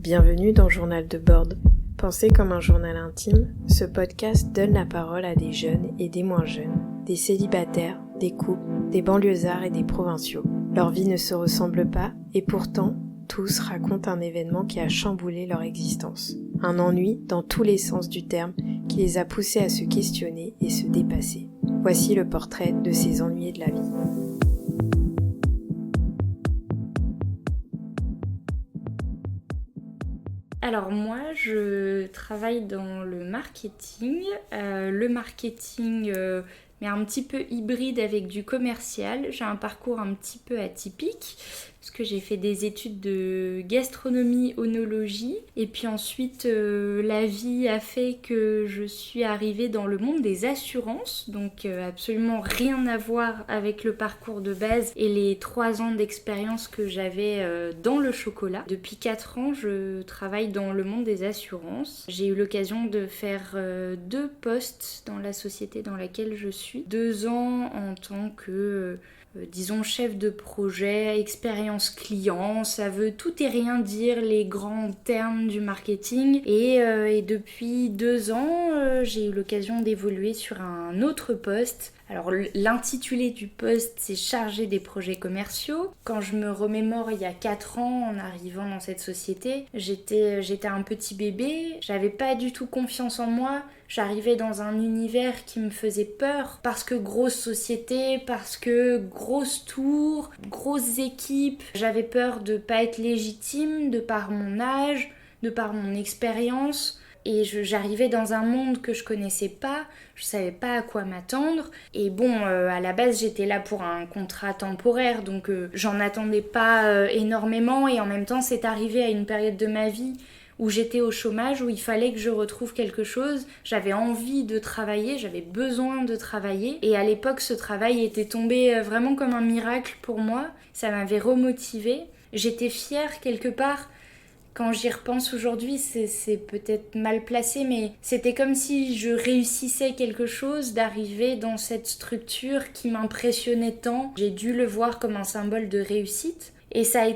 Bienvenue dans Journal de bord. Pensé comme un journal intime, ce podcast donne la parole à des jeunes et des moins jeunes, des célibataires, des couples, des banlieusards et des provinciaux. Leur vie ne se ressemble pas et pourtant, tous racontent un événement qui a chamboulé leur existence. Un ennui dans tous les sens du terme qui les a poussés à se questionner et se dépasser. Voici le portrait de ces ennuyés de la vie. Alors moi, je travaille dans le marketing. Mais un petit peu hybride avec du commercial. J'ai un parcours un petit peu atypique parce que j'ai fait des études de gastronomie, œnologie. Et puis ensuite, la vie a fait que je suis arrivée dans le monde des assurances. Donc absolument rien à voir avec le parcours de base et les 3 ans d'expérience que j'avais dans le chocolat. Depuis 4 ans, je travaille dans le monde des assurances. J'ai eu l'occasion de faire 2 postes dans la société dans laquelle je suis. 2 ans en tant que, disons, chef de projet, expérience client, ça veut tout et rien dire, les grands termes du marketing. Et depuis 2 ans, j'ai eu l'occasion d'évoluer sur un autre poste. Alors l'intitulé du poste, c'est chargé des projets commerciaux. Quand je me remémore il y a 4 ans en arrivant dans cette société, j'étais un petit bébé, j'avais pas du tout confiance en moi. J'arrivais dans un univers qui me faisait peur parce que grosse société, parce que grosse tour, grosses équipes. J'avais peur de pas être légitime de par mon âge, de par mon expérience. Et j'arrivais dans un monde que je connaissais pas, je savais pas à quoi m'attendre. Et bon, à la base, j'étais là pour un contrat temporaire, donc j'en attendais pas énormément. Et en même temps, c'est arrivé à une période de ma vie où j'étais au chômage, où il fallait que je retrouve quelque chose. J'avais envie de travailler, j'avais besoin de travailler. Et à l'époque, ce travail était tombé vraiment comme un miracle pour moi. Ça m'avait remotivée. J'étais fière quelque part. Quand j'y repense aujourd'hui, c'est peut-être mal placé, mais c'était comme si je réussissais quelque chose d'arriver dans cette structure qui m'impressionnait tant. J'ai dû le voir comme un symbole de réussite. Et ça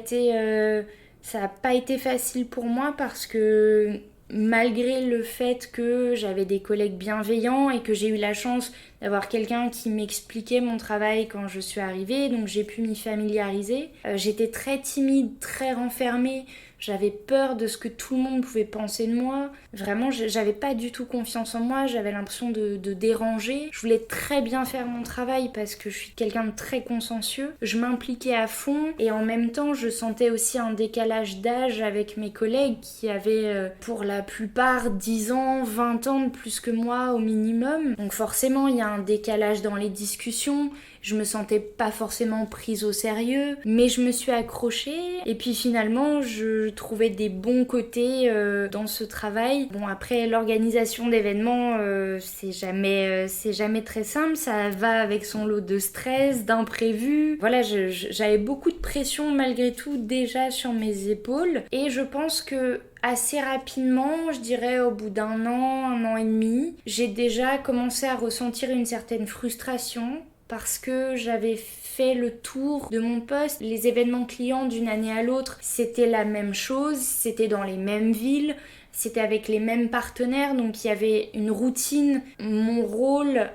n'a pas été facile pour moi parce que malgré le fait que j'avais des collègues bienveillants et que j'ai eu la chance d'avoir quelqu'un qui m'expliquait mon travail quand je suis arrivée, donc j'ai pu m'y familiariser. J'étais très timide, très renfermée. J'avais peur de ce que tout le monde pouvait penser de moi. Vraiment, j'avais pas du tout confiance en moi. J'avais l'impression de déranger. Je voulais très bien faire mon travail parce que je suis quelqu'un de très consciencieux. Je m'impliquais à fond et en même temps, je sentais aussi un décalage d'âge avec mes collègues qui avaient pour la plupart 10 ans, 20 ans de plus que moi au minimum. Donc forcément, il y a un décalage dans les discussions. Je me sentais pas forcément prise au sérieux, mais je me suis accrochée et puis finalement je trouvais des bons côtés dans ce travail. Bon, après l'organisation d'événements c'est jamais très simple, ça va avec son lot de stress, d'imprévus. Voilà, j'avais beaucoup de pression malgré tout déjà sur mes épaules et je pense que assez rapidement, je dirais au bout d'1 an et demi, j'ai déjà commencé à ressentir une certaine frustration parce que j'avais fait le tour de mon poste. Les événements clients d'une année à l'autre, c'était la même chose, c'était dans les mêmes villes, c'était avec les mêmes partenaires, donc il y avait une routine. Mon rôle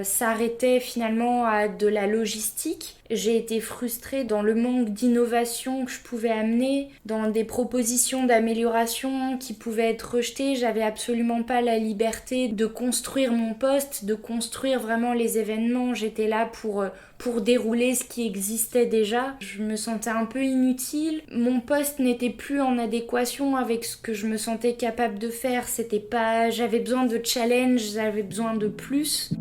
s'arrêtait finalement à de la logistique. J'ai été frustrée dans le manque d'innovation que je pouvais amener, dans des propositions d'amélioration qui pouvaient être rejetées. J'avais absolument pas la liberté de construire mon poste, de construire vraiment les événements. J'étais là pour dérouler ce qui existait déjà. Je me sentais un peu inutile. Mon poste n'était plus en adéquation avec ce que je me sentais capable de faire. J'avais besoin de challenge, j'avais besoin de plus.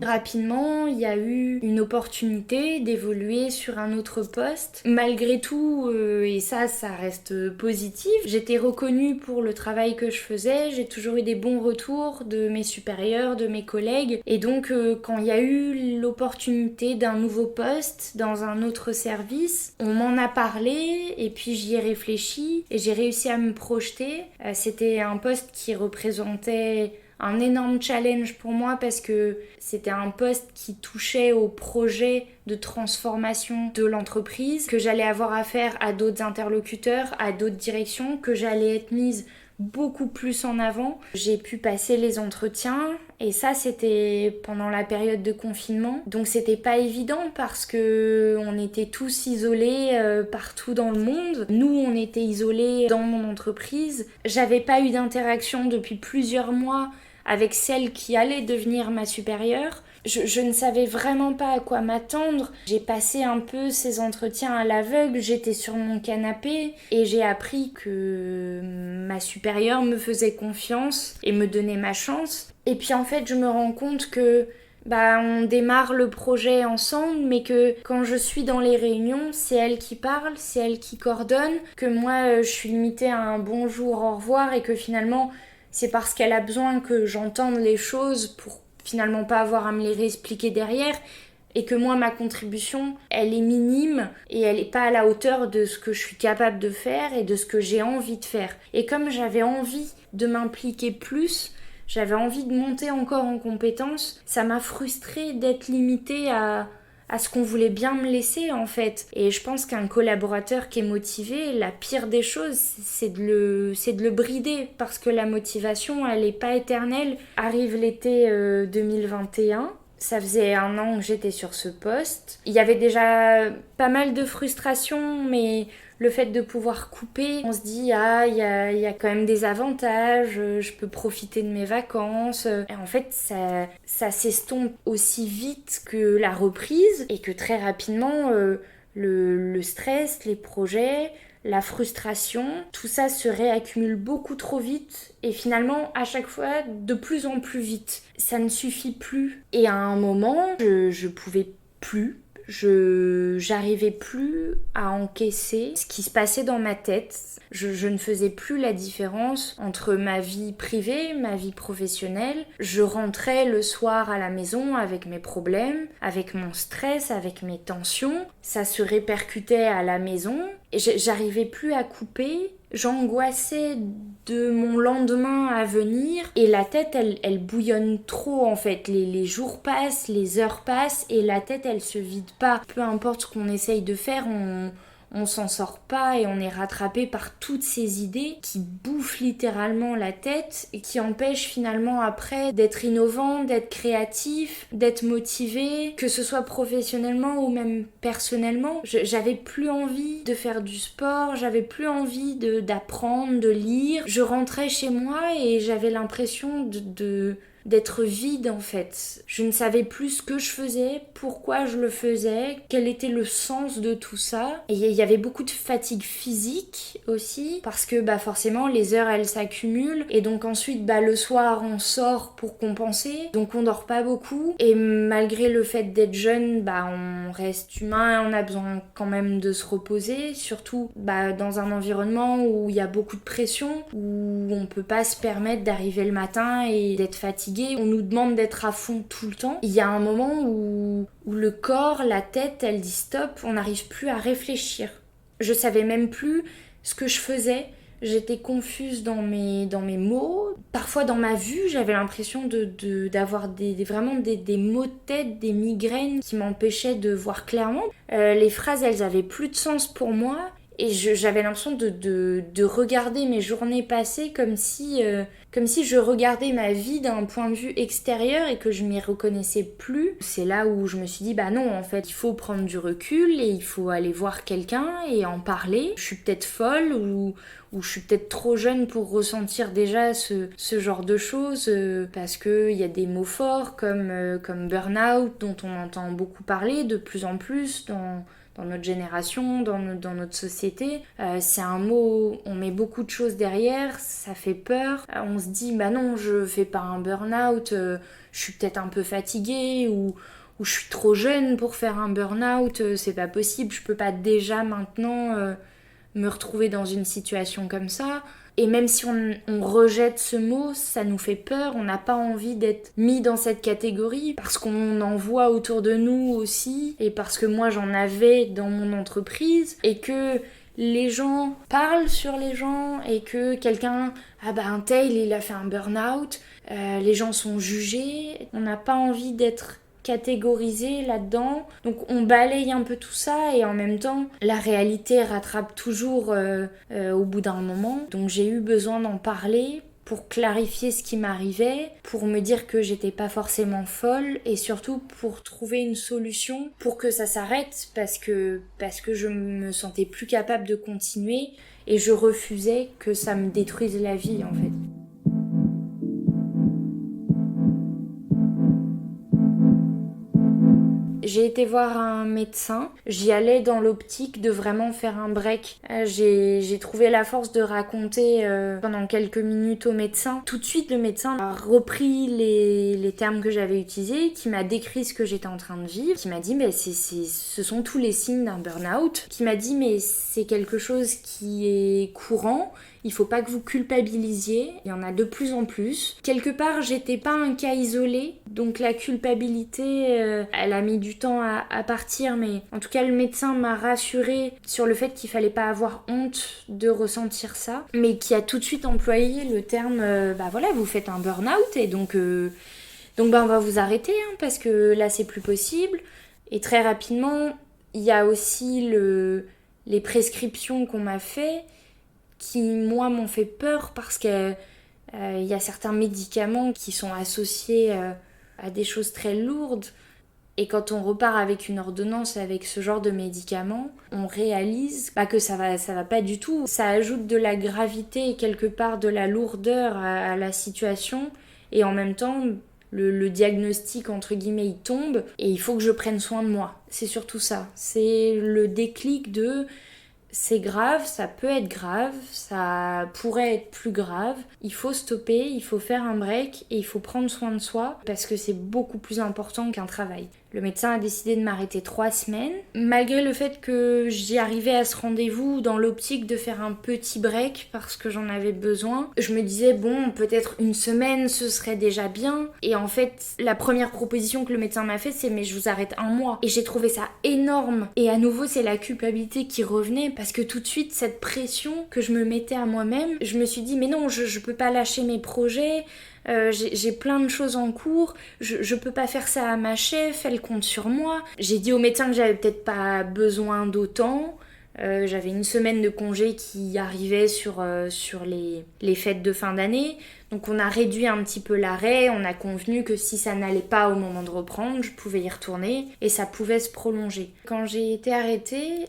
Rapidement, il y a eu une opportunité d'évoluer sur un autre poste. Malgré tout, et ça reste positif, j'étais reconnue pour le travail que je faisais, j'ai toujours eu des bons retours de mes supérieurs, de mes collègues. Et donc, quand il y a eu l'opportunité d'un nouveau poste dans un autre service, on m'en a parlé et puis j'y ai réfléchi et j'ai réussi à me projeter. C'était un poste qui représentait un énorme challenge pour moi parce que c'était un poste qui touchait au projet de transformation de l'entreprise, que j'allais avoir affaire à d'autres interlocuteurs, à d'autres directions, que j'allais être mise beaucoup plus en avant. J'ai pu passer les entretiens et ça c'était pendant la période de confinement. Donc c'était pas évident parce que on était tous isolés partout dans le monde. Nous on était isolés dans mon entreprise. J'avais pas eu d'interaction depuis plusieurs mois avec celle qui allait devenir ma supérieure. Je ne savais vraiment pas à quoi m'attendre. J'ai passé un peu ces entretiens à l'aveugle, j'étais sur mon canapé et j'ai appris que ma supérieure me faisait confiance et me donnait ma chance. Et puis en fait, je me rends compte que on démarre le projet ensemble, mais que quand je suis dans les réunions, c'est elle qui parle, c'est elle qui coordonne, que moi je suis limitée à un bonjour, au revoir et que finalement c'est parce qu'elle a besoin que j'entende les choses pour finalement pas avoir à me les réexpliquer derrière et que moi ma contribution elle est minime et elle est pas à la hauteur de ce que je suis capable de faire et de ce que j'ai envie de faire. Et comme j'avais envie de m'impliquer plus, j'avais envie de monter encore en compétences, ça m'a frustrée d'être limitée à ce qu'on voulait bien me laisser en fait. Et je pense qu'un collaborateur qui est motivé, la pire des choses, c'est de le brider parce que la motivation, elle n'est pas éternelle. Arrive l'été 2021, ça faisait 1 an que j'étais sur ce poste. Il y avait déjà pas mal de frustration, mais le fait de pouvoir couper, on se dit il y a quand même des avantages, je peux profiter de mes vacances. Et en fait, ça s'estompe aussi vite que la reprise et que très rapidement, le stress, les projets, la frustration, tout ça se réaccumule beaucoup trop vite et finalement, à chaque fois, de plus en plus vite. Ça ne suffit plus. Et à un moment, je pouvais plus. J'arrivais plus à encaisser ce qui se passait dans ma tête. Je ne faisais plus la différence entre ma vie privée, ma vie professionnelle. Je rentrais le soir à la maison avec mes problèmes, avec mon stress, avec mes tensions. Ça se répercutait à la maison et j'arrivais plus à couper. J'angoissais de mon lendemain à venir et la tête elle bouillonne trop en fait. Les jours passent, les heures passent et la tête elle se vide pas. Peu importe ce qu'on essaye de faire, on s'en sort pas et on est rattrapé par toutes ces idées qui bouffent littéralement la tête et qui empêchent finalement après d'être innovant, d'être créatif, d'être motivé, que ce soit professionnellement ou même personnellement. J'avais plus envie de faire du sport, j'avais plus envie d'apprendre, de lire. Je rentrais chez moi et j'avais l'impression d'être vide en fait. Je ne savais plus ce que je faisais, pourquoi je le faisais, quel était le sens de tout ça. Et il y avait beaucoup de fatigue physique aussi, parce que forcément les heures elles s'accumulent, et donc ensuite le soir on sort pour compenser, donc on dort pas beaucoup, et malgré le fait d'être jeune, on reste humain, on a besoin quand même de se reposer, surtout dans un environnement où il y a beaucoup de pression, où on peut pas se permettre d'arriver le matin et d'être fatigué. On nous demande d'être à fond tout le temps. Il y a un moment où le corps, la tête, elle dit stop, on n'arrive plus à réfléchir. Je savais même plus ce que je faisais. J'étais confuse dans mes mots. Parfois dans ma vue, j'avais l'impression d'avoir vraiment des maux de tête, des migraines qui m'empêchaient de voir clairement. Les phrases, elles avaient plus de sens pour moi. Et j'avais l'impression de regarder mes journées passées comme si je regardais ma vie d'un point de vue extérieur et que je m'y reconnaissais plus. C'est là où je me suis dit, non, en fait, il faut prendre du recul et il faut aller voir quelqu'un et en parler. Je suis peut-être folle ou je suis peut-être trop jeune pour ressentir déjà ce genre de choses parce qu'il y a des mots forts comme burn-out dont on entend beaucoup parler de plus en plus dans notre génération, dans notre société. C'est un mot, on met beaucoup de choses derrière, ça fait peur. On se dit, non, je fais pas un burn-out, je suis peut-être un peu fatiguée ou je suis trop jeune pour faire un burn-out, c'est pas possible, je peux pas déjà maintenant me retrouver dans une situation comme ça. Et même si on rejette ce mot, ça nous fait peur, on n'a pas envie d'être mis dans cette catégorie parce qu'on en voit autour de nous aussi et parce que moi j'en avais dans mon entreprise et que les gens parlent sur les gens et que quelqu'un, un tel il a fait un burn-out, les gens sont jugés, on n'a pas envie d'être catégorisé là-dedans, donc on balaye un peu tout ça et en même temps la réalité rattrape toujours au bout d'un moment, donc j'ai eu besoin d'en parler pour clarifier ce qui m'arrivait, pour me dire que j'étais pas forcément folle et surtout pour trouver une solution pour que ça s'arrête parce que je me sentais plus capable de continuer et je refusais que ça me détruise la vie en fait. J'ai été voir un médecin, j'y allais dans l'optique de vraiment faire un break. J'ai trouvé la force de raconter pendant quelques minutes au médecin. Tout de suite, le médecin a repris les termes que j'avais utilisés, qui m'a décrit ce que j'étais en train de vivre, qui m'a dit ce sont tous les signes d'un burn-out, qui m'a dit mais c'est quelque chose qui est courant. Il faut pas que vous culpabilisiez, il y en a de plus en plus. Quelque part, j'étais pas un cas isolé, donc la culpabilité, elle a mis du temps à partir, mais en tout cas, le médecin m'a rassurée sur le fait qu'il fallait pas avoir honte de ressentir ça, mais qui a tout de suite employé le terme, vous faites un burn-out, et donc on va vous arrêter, parce que là, c'est plus possible. Et très rapidement, il y a aussi les prescriptions qu'on m'a fait, qui, moi, m'ont fait peur parce qu'il y a certains médicaments qui sont associés à des choses très lourdes. Et quand on repart avec une ordonnance avec ce genre de médicaments, on réalise que ça va pas du tout. Ça ajoute de la gravité et quelque part de la lourdeur à la situation. Et en même temps, le diagnostic, entre guillemets, il tombe et il faut que je prenne soin de moi. C'est surtout ça. C'est le déclic de... C'est grave, ça peut être grave, ça pourrait être plus grave. Il faut stopper, il faut faire un break et il faut prendre soin de soi parce que c'est beaucoup plus important qu'un travail. Le médecin a décidé de m'arrêter 3 semaines. Malgré le fait que j'y arrivais à ce rendez-vous dans l'optique de faire un petit break parce que j'en avais besoin, je me disais peut-être 1 semaine ce serait déjà bien. Et en fait, la première proposition que le médecin m'a faite, c'est mais je vous arrête 1 mois. Et j'ai trouvé ça énorme. Et à nouveau, c'est la culpabilité qui revenait parce que tout de suite, cette pression que je me mettais à moi-même, je me suis dit mais non, je peux pas lâcher mes projets. J'ai plein de choses en cours, je peux pas faire ça à ma chef, elle compte sur moi. J'ai dit au médecin que j'avais peut-être pas besoin d'autant. J'avais 1 semaine de congé qui arrivait sur les fêtes de fin d'année. Donc on a réduit un petit peu l'arrêt, on a convenu que si ça n'allait pas au moment de reprendre, je pouvais y retourner et ça pouvait se prolonger. Quand j'ai été arrêtée,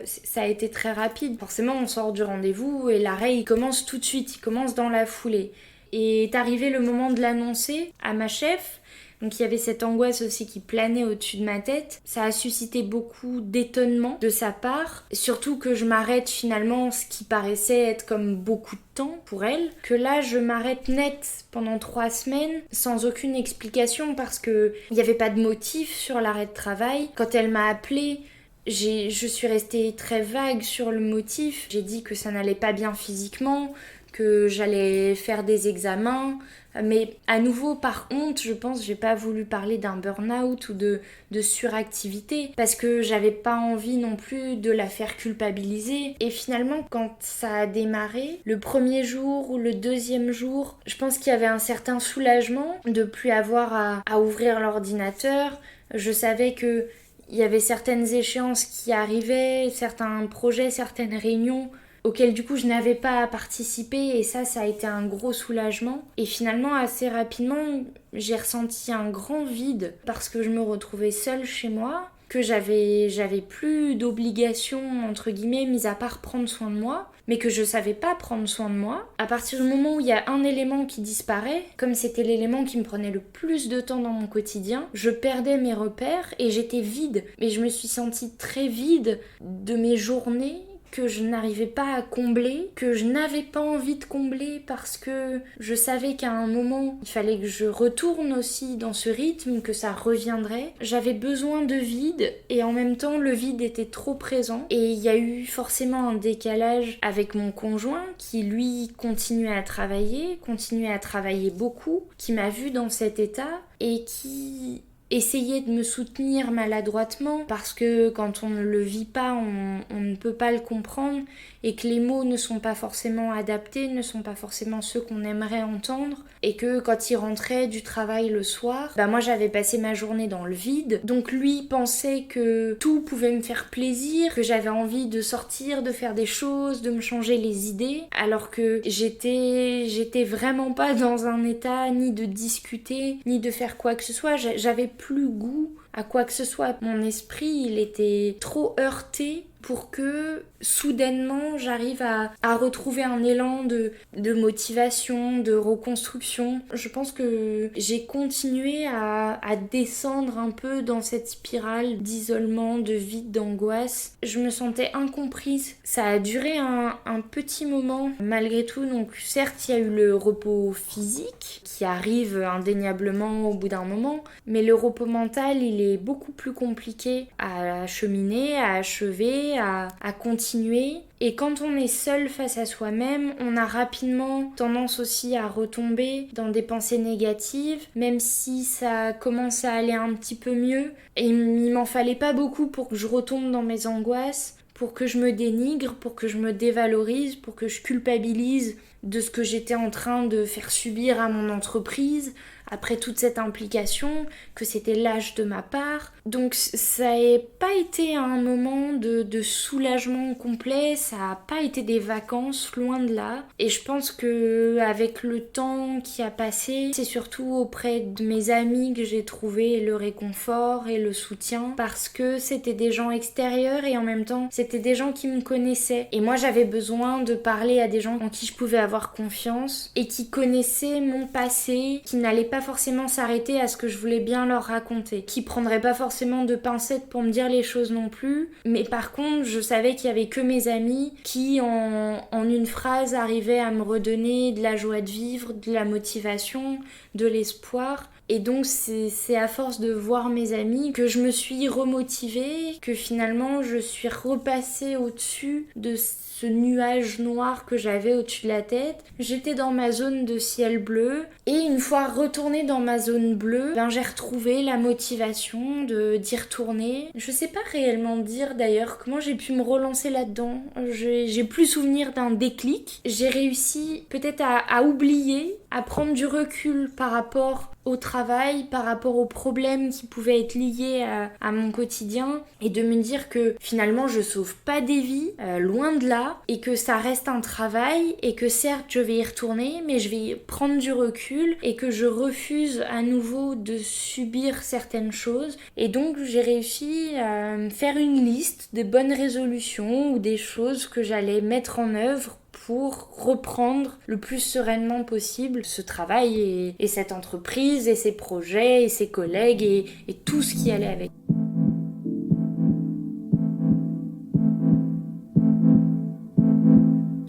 ça a été très rapide. Forcément, on sort du rendez-vous et l'arrêt, il commence tout de suite, il commence dans la foulée. Et est arrivé le moment de l'annoncer à ma chef, donc il y avait cette angoisse aussi qui planait au-dessus de ma tête. Ça a suscité beaucoup d'étonnement de sa part, surtout que je m'arrête finalement ce qui paraissait être comme beaucoup de temps pour elle, que là je m'arrête net pendant 3 semaines sans aucune explication parce que il n'y avait pas de motif sur l'arrêt de travail. Quand elle m'a appelée, je suis restée très vague sur le motif. J'ai dit que ça n'allait pas bien physiquement, que j'allais faire des examens, mais à nouveau par honte, je pense, j'ai pas voulu parler d'un burn-out ou de suractivité parce que j'avais pas envie non plus de la faire culpabiliser. Et finalement, quand ça a démarré, le 1er jour ou le 2e jour, je pense qu'il y avait un certain soulagement de plus avoir à ouvrir l'ordinateur. Je savais que il y avait certaines échéances qui arrivaient, certains projets, certaines réunions auxquelles du coup je n'avais pas à participer et ça a été un gros soulagement. Et finalement assez rapidement j'ai ressenti un grand vide parce que je me retrouvais seule chez moi, que j'avais plus d'obligations entre guillemets mis à part prendre soin de moi, mais que je savais pas prendre soin de moi. À partir du moment où il y a un élément qui disparaît, comme c'était l'élément qui me prenait le plus de temps dans mon quotidien, je perdais mes repères et j'étais vide. Et je me suis sentie très vide de mes journées que je n'arrivais pas à combler, que je n'avais pas envie de combler parce que je savais qu'à un moment, il fallait que je retourne aussi dans ce rythme, que ça reviendrait. J'avais besoin de vide et en même temps, le vide était trop présent. Et il y a eu forcément un décalage avec mon conjoint qui, lui, continuait à travailler beaucoup, qui m'a vue dans cet état et qui essayer de me soutenir maladroitement parce que quand on ne le vit pas, on ne peut pas le comprendre et que les mots ne sont pas forcément adaptés, ne sont pas forcément ceux qu'on aimerait entendre et que quand il rentrait du travail le soir, moi j'avais passé ma journée dans le vide, donc lui pensait que tout pouvait me faire plaisir, que j'avais envie de sortir, de faire des choses, de me changer les idées, alors que j'étais vraiment pas dans un état ni de discuter, ni de faire quoi que ce soit, j'avais plus goût à quoi que ce soit. Mon esprit, il était trop heurté pour que soudainement j'arrive à retrouver un élan de motivation, de reconstruction. Je pense que j'ai continué à descendre un peu dans cette spirale d'isolement, de vide, d'angoisse. Je me sentais incomprise. Ça a duré un petit moment malgré tout. Donc certes, il y a eu le repos physique qui arrive indéniablement au bout d'un moment, mais le repos mental, il est beaucoup plus compliqué à cheminer, à achever, à continuer. Et quand on est seul face à soi-même, on a rapidement tendance aussi à retomber dans des pensées négatives, même si ça commence à aller un petit peu mieux. Et il m'en fallait pas beaucoup pour que je retombe dans mes angoisses, pour que je me dénigre, pour que je me dévalorise, pour que je culpabilise de ce que j'étais en train de faire subir à mon entreprise, après toute cette implication, que c'était lâche de ma part. Donc ça n'a pas été un moment de soulagement complet, ça n'a pas été des vacances, loin de là. Et je pense qu'avec le temps qui a passé, c'est surtout auprès de mes amis que j'ai trouvé le réconfort et le soutien, parce que c'était des gens extérieurs et en même temps c'était des gens qui me connaissaient. Et moi j'avais besoin de parler à des gens en qui je pouvais avoir confiance et qui connaissaient mon passé, qui n'allaient pas forcément s'arrêter à ce que je voulais bien leur raconter, qui prendraient pas forcément de pincettes pour me dire les choses non plus, mais par contre je savais qu'il y avait que mes amis qui en une phrase arrivaient à me redonner de la joie de vivre, de la motivation, de l'espoir. Et donc c'est à force de voir mes amis que je me suis remotivée, que finalement je suis repassée au-dessus de ce nuage noir que j'avais au-dessus de la tête. J'étais dans ma zone de ciel bleu et une fois retournée dans ma zone bleue, j'ai retrouvé la motivation d'y retourner. Je sais pas réellement dire d'ailleurs comment j'ai pu me relancer là-dedans. J'ai plus souvenir d'un déclic. J'ai réussi peut-être à oublier, à prendre du recul par rapport au travail, par rapport aux problèmes qui pouvaient être liés à mon quotidien et de me dire que finalement je sauve pas des vies, loin de là, et que ça reste un travail et que certes je vais y retourner mais je vais prendre du recul et que je refuse à nouveau de subir certaines choses. Et donc j'ai réussi à me faire une liste de bonnes résolutions ou des choses que j'allais mettre en œuvre pour reprendre le plus sereinement possible ce travail et cette entreprise et ses projets et ses collègues et tout ce qui allait avec.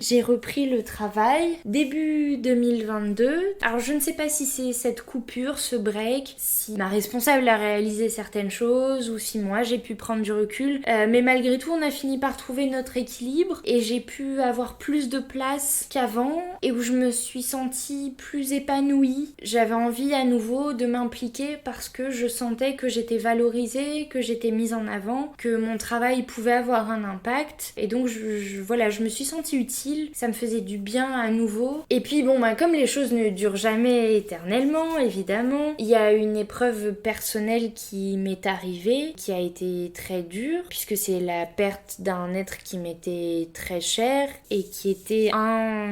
J'ai repris le travail début 2022. Alors je ne sais pas si c'est cette coupure, ce break, si ma responsable a réalisé certaines choses ou si moi j'ai pu prendre du recul. Mais malgré tout, on a fini par trouver notre équilibre et j'ai pu avoir plus de place qu'avant et où je me suis sentie plus épanouie. J'avais envie à nouveau de m'impliquer parce que je sentais que j'étais valorisée, que j'étais mise en avant, que mon travail pouvait avoir un impact. Et donc je me suis sentie utile. Ça me faisait du bien à nouveau. Et puis comme les choses ne durent jamais éternellement, évidemment, il y a une épreuve personnelle qui m'est arrivée, qui a été très dure, puisque c'est la perte d'un être qui m'était très cher et qui était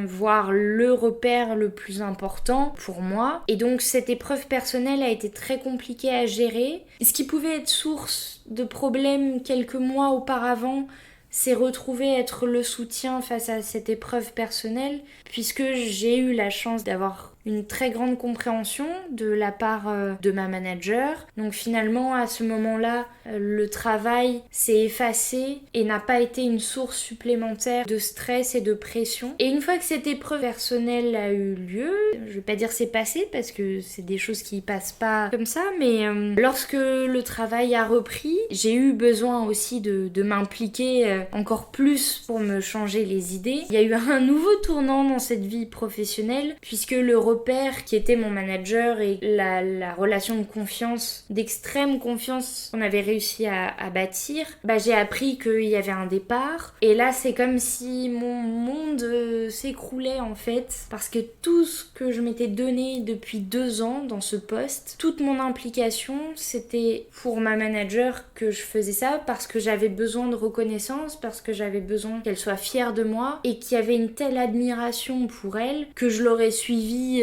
voire le repère le plus important pour moi. Et donc cette épreuve personnelle a été très compliquée à gérer. Ce qui pouvait être source de problèmes quelques mois auparavant, c'est retrouver être le soutien face à cette épreuve personnelle, puisque j'ai eu la chance d'avoir une très grande compréhension de la part de ma manager. Donc finalement, à ce moment-là, le travail s'est effacé et n'a pas été une source supplémentaire de stress et de pression. Et une fois que cette épreuve personnelle a eu lieu, je vais pas dire c'est passé parce que c'est des choses qui passent pas comme ça, mais lorsque le travail a repris, j'ai eu besoin aussi de m'impliquer encore plus pour me changer les idées. Il y a eu un nouveau tournant dans cette vie professionnelle puisque le repère qui était mon manager et la relation de confiance, d'extrême confiance qu'on avait réussi à bâtir, j'ai appris qu'il y avait un départ. Et là, c'est comme si mon monde s'écroulait en fait, parce que tout ce que je m'étais donné depuis 2 ans dans ce poste, toute mon implication, c'était pour ma manager que je faisais ça parce que j'avais besoin de reconnaissance, parce que j'avais besoin qu'elle soit fière de moi et qu'il y avait une telle admiration pour elle que je l'aurais suivie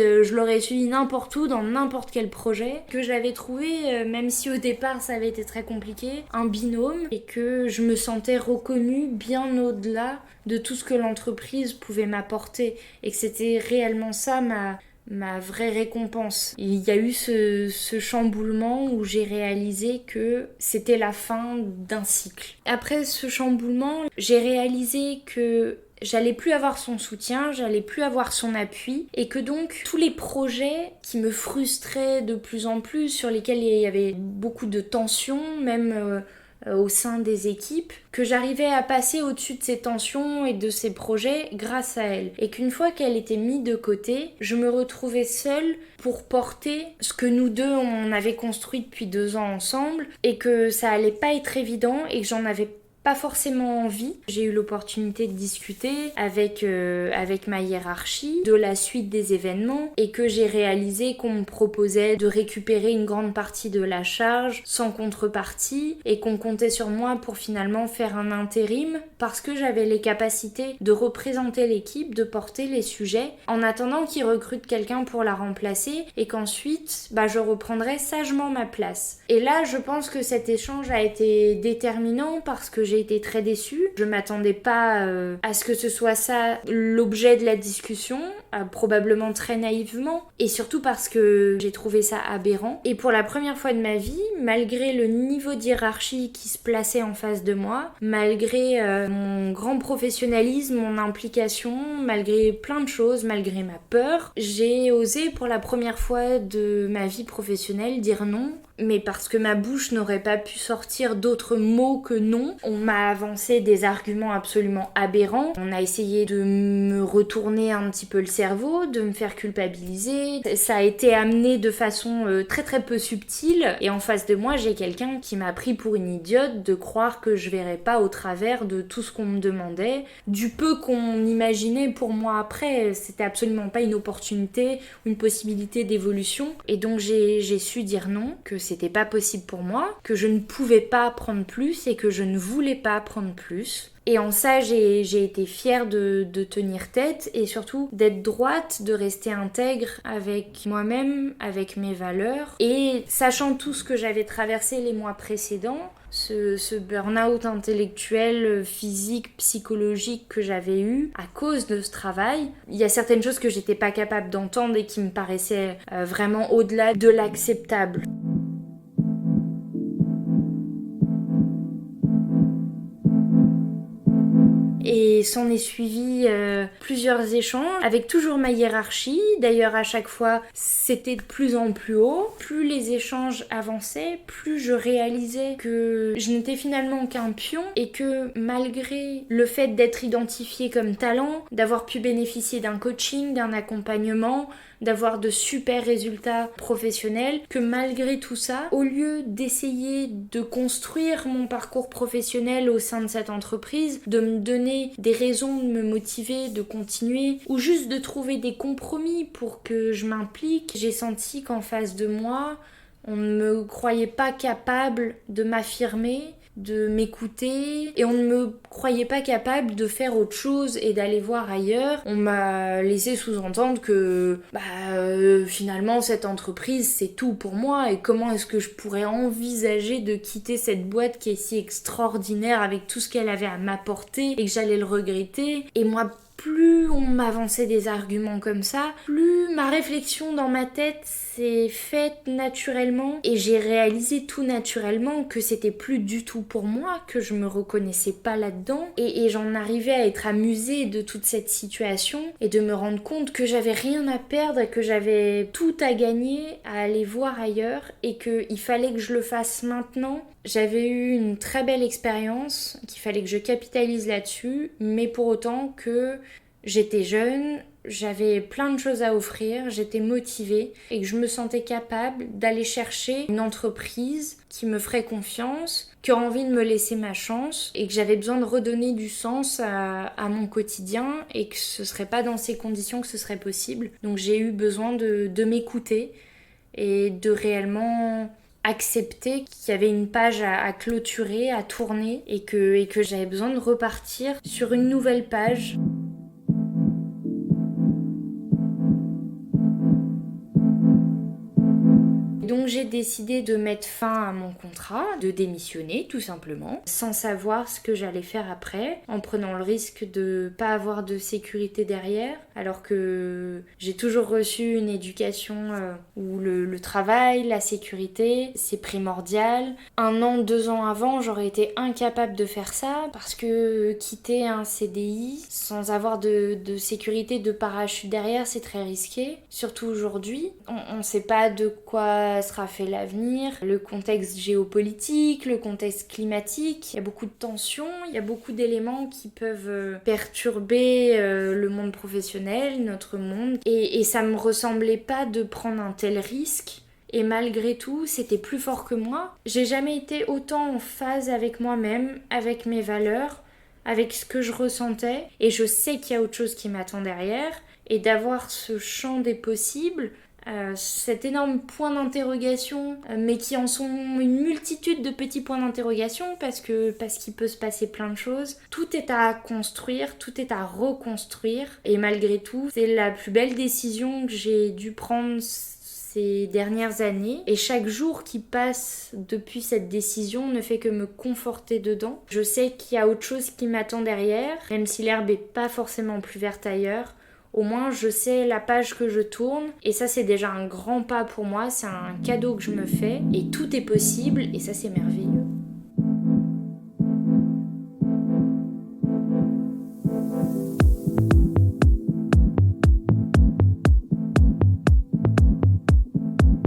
n'importe où, dans n'importe quel projet, que j'avais trouvé, même si au départ ça avait été très compliqué, un binôme et que je me sentais reconnue bien au-delà de tout ce que l'entreprise pouvait m'apporter et que c'était réellement ça ma vraie récompense. Il y a eu ce chamboulement où j'ai réalisé que c'était la fin d'un cycle. Après ce chamboulement, j'ai réalisé que j'allais plus avoir son soutien, j'allais plus avoir son appui et que donc tous les projets qui me frustraient de plus en plus, sur lesquels il y avait beaucoup de tensions, même au sein des équipes, que j'arrivais à passer au-dessus de ces tensions et de ces projets grâce à elle. Et qu'une fois qu'elle était mise de côté, je me retrouvais seule pour porter ce que nous deux on avait construit depuis 2 ans ensemble et que ça allait pas être évident et que j'en avais pas forcément envie. J'ai eu l'opportunité de discuter avec ma hiérarchie de la suite des événements et que j'ai réalisé qu'on me proposait de récupérer une grande partie de la charge sans contrepartie et qu'on comptait sur moi pour finalement faire un intérim parce que j'avais les capacités de représenter l'équipe, de porter les sujets en attendant qu'ils recrutent quelqu'un pour la remplacer et qu'ensuite je reprendrais sagement ma place. Et là, je pense que cet échange a été déterminant parce que j'ai été très déçue. Je m'attendais pas à ce que ce soit ça l'objet de la discussion, probablement très naïvement, et surtout parce que j'ai trouvé ça aberrant. Et pour la première fois de ma vie, malgré le niveau de hiérarchie qui se plaçait en face de moi, malgré mon grand professionnalisme, mon implication, malgré plein de choses, malgré ma peur, j'ai osé pour la première fois de ma vie professionnelle dire non. Mais parce que ma bouche n'aurait pas pu sortir d'autres mots que non, on m'a avancé des arguments absolument aberrants. On a essayé de me retourner un petit peu le cerveau, de me faire culpabiliser. Ça a été amené de façon très très peu subtile. Et en face de moi, j'ai quelqu'un qui m'a pris pour une idiote de croire que je verrais pas au travers de tout ce qu'on me demandait. Du peu qu'on imaginait pour moi après, c'était absolument pas une opportunité, une possibilité d'évolution. Et donc j'ai su dire non, que c'était pas possible pour moi, que je ne pouvais pas prendre plus et que je ne voulais pas prendre plus. Et en ça, j'ai été fière de tenir tête et surtout d'être droite, de rester intègre avec moi-même, avec mes valeurs. Et sachant tout ce que j'avais traversé les mois précédents, ce burn-out intellectuel, physique, psychologique que j'avais eu à cause de ce travail, il y a certaines choses que j'étais pas capable d'entendre et qui me paraissaient vraiment au-delà de l'acceptable. Et s'en est suivi plusieurs échanges avec toujours ma hiérarchie. D'ailleurs, à chaque fois, c'était de plus en plus haut. Plus les échanges avançaient, plus je réalisais que je n'étais finalement qu'un pion et que malgré le fait d'être identifiée comme talent, d'avoir pu bénéficier d'un coaching, d'un accompagnement, d'avoir de super résultats professionnels, que malgré tout ça, au lieu d'essayer de construire mon parcours professionnel au sein de cette entreprise, de me donner des raisons de me motiver, de continuer, ou juste de trouver des compromis pour que je m'implique, j'ai senti qu'en face de moi, on ne me croyait pas capable de m'affirmer, de m'écouter, et on ne me croyait pas capable de faire autre chose et d'aller voir ailleurs. On m'a laissé sous-entendre que finalement cette entreprise c'est tout pour moi et comment est-ce que je pourrais envisager de quitter cette boîte qui est si extraordinaire avec tout ce qu'elle avait à m'apporter et que j'allais le regretter. Et moi, plus on m'avançait des arguments comme ça, plus ma réflexion dans ma tête s'est faite naturellement et j'ai réalisé tout naturellement que c'était plus du tout pour moi, que je me reconnaissais pas là-dedans et j'en arrivais à être amusée de toute cette situation et de me rendre compte que j'avais rien à perdre et que j'avais tout à gagner à aller voir ailleurs et qu'il fallait que je le fasse maintenant. J'avais eu une très belle expérience, qu'il fallait que je capitalise là-dessus, mais pour autant que j'étais jeune, j'avais plein de choses à offrir, j'étais motivée et que je me sentais capable d'aller chercher une entreprise qui me ferait confiance, qui a envie de me laisser ma chance et que j'avais besoin de redonner du sens à mon quotidien et que ce serait pas dans ces conditions que ce serait possible. Donc j'ai eu besoin de m'écouter et de réellement accepter qu'il y avait une page à clôturer, à tourner et que j'avais besoin de repartir sur une nouvelle page. Donc j'ai décidé de mettre fin à mon contrat, de démissionner tout simplement, sans savoir ce que j'allais faire après, en prenant le risque de pas avoir de sécurité derrière, alors que j'ai toujours reçu une éducation où le travail, la sécurité, c'est primordial. 1 an, 2 ans avant, j'aurais été incapable de faire ça, parce que quitter un CDI sans avoir de sécurité, de parachute derrière, c'est très risqué, surtout aujourd'hui. On sait pas de quoi sera fait l'avenir, le contexte géopolitique, le contexte climatique, il y a beaucoup de tensions, il y a beaucoup d'éléments qui peuvent perturber le monde professionnel, notre monde, et ça me ressemblait pas de prendre un tel risque. Et malgré tout, c'était plus fort que moi. J'ai jamais été autant en phase avec moi-même, avec mes valeurs, avec ce que je ressentais, et je sais qu'il y a autre chose qui m'attend derrière, et d'avoir ce champ des possibles, cet énorme point d'interrogation, mais qui en sont une multitude de petits points d'interrogation parce qu'il peut se passer plein de choses. Tout est à construire, tout est à reconstruire, et malgré tout, c'est la plus belle décision que j'ai dû prendre ces dernières années, et chaque jour qui passe depuis cette décision ne fait que me conforter dedans. Je sais qu'il y a autre chose qui m'attend derrière, même si l'herbe est pas forcément plus verte ailleurs. Au moins, je sais la page que je tourne, et ça, c'est déjà un grand pas pour moi, c'est un cadeau que je me fais, et tout est possible, et ça, c'est merveilleux.